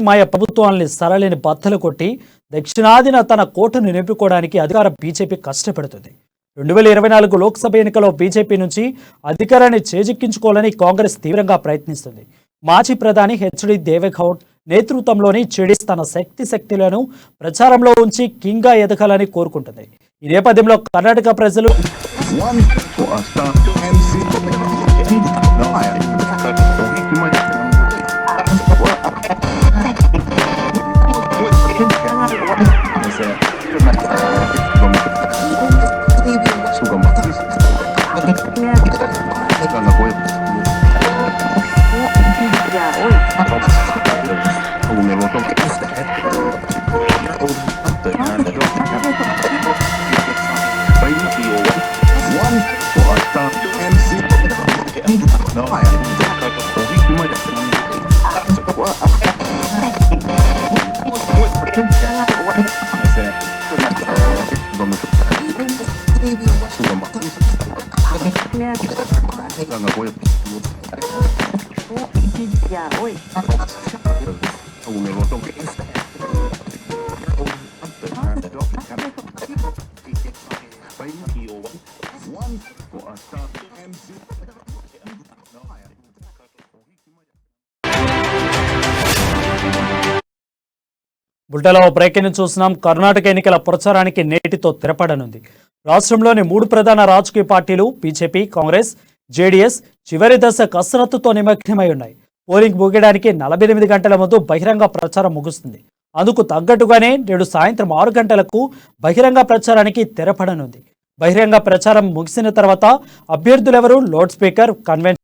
ప్రత్యామ్నాయ ప్రభుత్వాన్ని సరళిని బద్దలు కొట్టి దక్షిణాదిన తన కోటను నింపుకోవడానికి అధికార బీజేపీ కష్టపడుతుంది. 2024 లోక్సభ ఎన్నికల్లో బీజేపీ నుంచి అధికారాన్ని చేజిక్కించుకోవాలని కాంగ్రెస్ తీవ్రంగా ప్రయత్నిస్తుంది. మాజీ ప్రధాని హెచ్డి దేవేగౌడ్ నేతృత్వంలోని జేడీఎస్ తన శక్తులను ప్రచారంలో ఉంచి కింగ్గా ఎదగాలని కోరుకుంటుంది. ఈ నేపథ్యంలో కర్ణాటక ప్రజలు బుల్టెలో బ్రేకింగ్ చూస్తున్నాం. కర్ణాటక ఎన్నికల ప్రచారానికి నేటితో తెరపడనుంది. రాష్ట్రంలోని 3 ప్రధాన రాజకీయ పార్టీలు బీజేపీ, కాంగ్రెస్, జేడీఎస్ చివరి దశ కసరత్తుతో నిమగ్నమై ఉన్నాయి. పోలింగ్ ముగియడానికి 48 గంటల ముందు బహిరంగ ప్రచారం ముగుస్తుంది. అందుకు తగ్గట్టుగానే నేడు సాయంత్రం 6 గంటలకు బహిరంగ ప్రచారానికి తెరపడనుంది. బహిరంగ ప్రచారం ముగిసిన తర్వాత అభ్యర్థులెవరూ లౌడ్ స్పీకర్ కన్వెన్షన్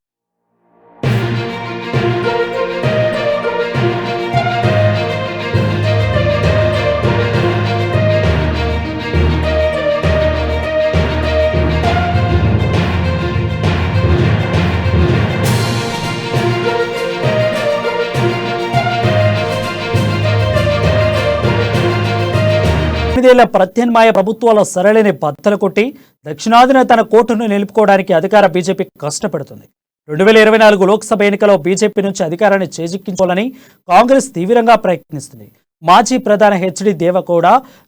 ప్రత్యామ్నాయ ప్రభుత్వాల సరళిని బద్దలు కొట్టి దక్షిణాదిన తన కోటను నిలుపుకోవడానికి అధికార బీజేపీ కష్టపడుతుంది. 2024 లోక్సభ ఎన్నికల్లో బీజేపీ నుంచి అధికారాన్ని చేజిక్కించాలని కాంగ్రెస్ తీవ్రంగా ప్రయత్నిస్తుంది. మాజీ ప్రధాని హెచ్డి దేవేగౌడ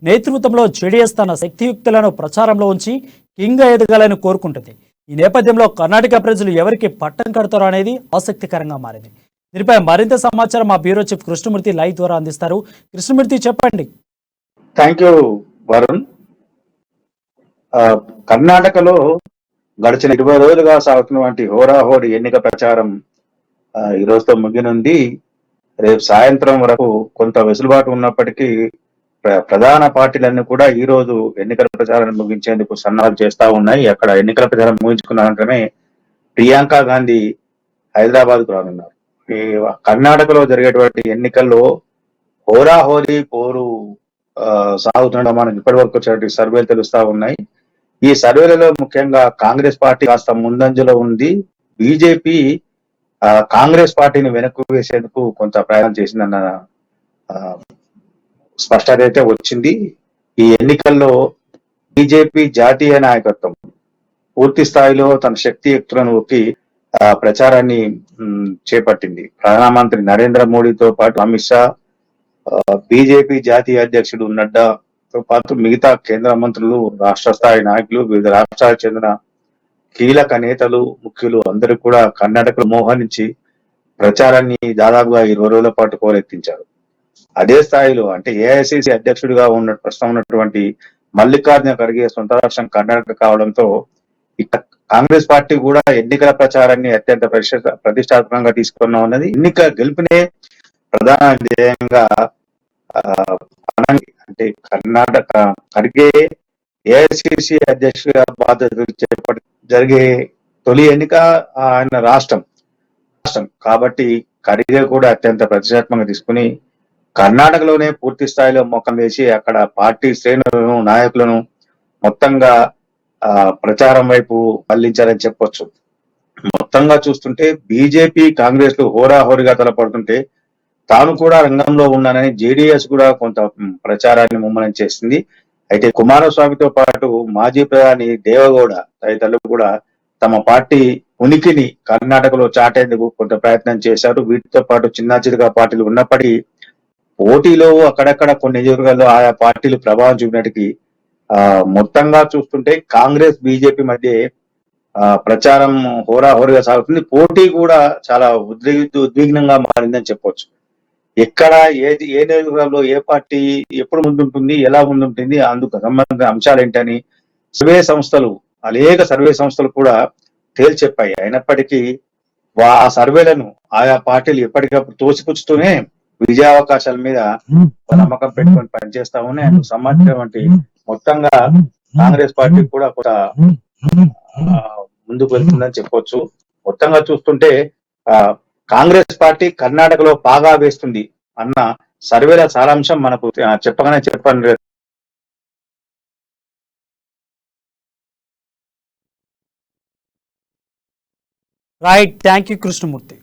నేతృత్వంలో జేడీఎస్ తన శక్తియుక్తులను ప్రచారంలో ఉంచి కింగ్గా ఎదగాలని కోరుకుంటుంది. ఈ నేపథ్యంలో కర్ణాటక ప్రజలు ఎవరికి పట్టం కడతారో అనేది ఆసక్తికరంగా మారింది. దీనిపై మరింత సమాచారం మా బ్యూరో చీఫ్ కృష్ణమూర్తి లైవ్ ద్వారా అందిస్తారు. కృష్ణమూర్తి, చెప్పండి. Thank you Varun. కర్ణాటకలో గడిచిన 20 రోజులుగా సాగుతున్నటువంటి హోరాహోరీ ఎన్నిక ప్రచారం ఈ రోజుతో ముగినుంది. రేపు సాయంత్రం వరకు కొంత వెసులుబాటు ఉన్నప్పటికీ ప్రధాన పార్టీలన్నీ కూడా ఈ రోజు ఎన్నికల ప్రచారాన్ని ముగించేందుకు సన్నాహాలు చేస్తా ఉన్నాయి. అక్కడ ఎన్నికల ప్రచారం ముగించుకున్న అనంతరమే ప్రియాంక గాంధీ హైదరాబాద్కు రానున్నారు. ఈ కర్ణాటకలో జరిగేటువంటి ఎన్నికల్లో హోరాహోరీ పోరు సాగుతుండడం మనకి ఇప్పటి వరకు వచ్చేటువంటి సర్వేలు తెలుస్తా ఉన్నాయి. ఈ సర్వేలలో ముఖ్యంగా కాంగ్రెస్ పార్టీ కాస్త ముందంజలో ఉంది. బీజేపీ కాంగ్రెస్ పార్టీని వెనక్కు వేసేందుకు కొంత ప్రయాణం చేసిందన్న స్పష్టత అయితే వచ్చింది. ఈ ఎన్నికల్లో బీజేపీ జాతీయ నాయకత్వం పూర్తి స్థాయిలో తన శక్తియుక్తులను ఒక్కి ప్రచారాన్ని చేపట్టింది. ప్రధానమంత్రి నరేంద్ర మోడీతో పాటు అమిత్ షా, బీజేపీ జాతీయ అధ్యక్షుడు నడ్డాతో పాటు మిగతా కేంద్ర మంత్రులు, రాష్ట్ర స్థాయి నాయకులు, వివిధ రాష్ట్రాలకు చెందిన కీలక నేతలు, ముఖ్యులు అందరూ కూడా కర్ణాటకలో మోహరించి ప్రచారాన్ని దాదాపుగా 20 రోజుల పాటు కోరెత్తించారు. అదే స్థాయిలో అంటే ఏఐసిసి అధ్యక్షుడిగా ప్రస్తుతం ఉన్నటువంటి మల్లికార్జున ఖర్గే సొంత రాష్ట్రం కర్ణాటక కావడంతో ఇక కాంగ్రెస్ పార్టీ కూడా ఎన్నికల ప్రచారాన్ని అత్యంత ప్రతిష్టాత్మకంగా తీసుకున్నా ఉన్నది. ఎన్నిక గెలుపునే ప్రధాన ధ్యేయంగా అంటే కర్ణాటక ఖర్గే ఏఐసిసి అధ్యక్షుడిగా బాధ్యతలు చేపట్టి జరిగే తొలి ఎన్నిక ఆయన రాష్ట్రం కాబట్టి ఖర్గే కూడా అత్యంత ప్రతిష్టాత్మకంగా తీసుకుని కర్ణాటకలోనే పూర్తి స్థాయిలో మొక్కం వేసి అక్కడ పార్టీ శ్రేణులను, నాయకులను మొత్తంగా ప్రచారం వైపు మళ్లించారని చెప్పొచ్చు. మొత్తంగా చూస్తుంటే బీజేపీ, కాంగ్రెస్ లు హోరాహోరీగా తలపడుతుంటే తాను కూడా రంగంలో ఉన్నానని జేడీఎస్ కూడా కొంత ప్రచారాన్ని ముమ్మరం చేసింది. అయితే కుమారస్వామితో పాటు మాజీ ప్రధాని దేవగౌడ తదితరులు కూడా తమ పార్టీ ఉనికిని కర్ణాటకలో చాటేందుకు కొంత ప్రయత్నం చేశారు. వీటితో పాటు చిన్న చిరుగా పార్టీలు ఉన్నప్పటికీ పోటీలో అక్కడక్కడ కొన్ని నియోజకవర్గాల్లో ఆయా పార్టీలు ప్రభావం చూపినట్టుకి మొత్తంగా చూస్తుంటే కాంగ్రెస్ బీజేపీ మధ్య ప్రచారం హోరాహోరీగా సాగుతుంది. పోటీ కూడా చాలా ఉద్విగ్నంగా మారిందని చెప్పొచ్చు. ఎక్కడ ఏ నియోజకవర్గంలో ఏ పార్టీ ఎప్పుడు ముందుంటుంది, ఎలా ముందుంటుంది, అందుకు సంబంధించిన అంశాలు ఏంటని అనేక సర్వే సంస్థలు కూడా తేల్చెప్పాయి. అయినప్పటికీ ఆ సర్వేలను ఆయా పార్టీలు ఎప్పటికప్పుడు తోసిపుచ్చుతూనే విజయావకాశాల మీద నమ్మకం పెట్టుకొని పనిచేస్తామని అందుకు సంబంధించినటువంటి మొత్తంగా కాంగ్రెస్ పార్టీ కూడా కొంత ముందుకు వెళ్తుందని చెప్పొచ్చు. మొత్తంగా చూస్తుంటే కాంగ్రెస్ పార్టీ కర్ణాటకలో పాగా వేస్తుంది అన్న సర్వేల సారాంశం మనకు చెప్పని రైట్, థ్యాంక్ యూ కృష్ణమూర్తి.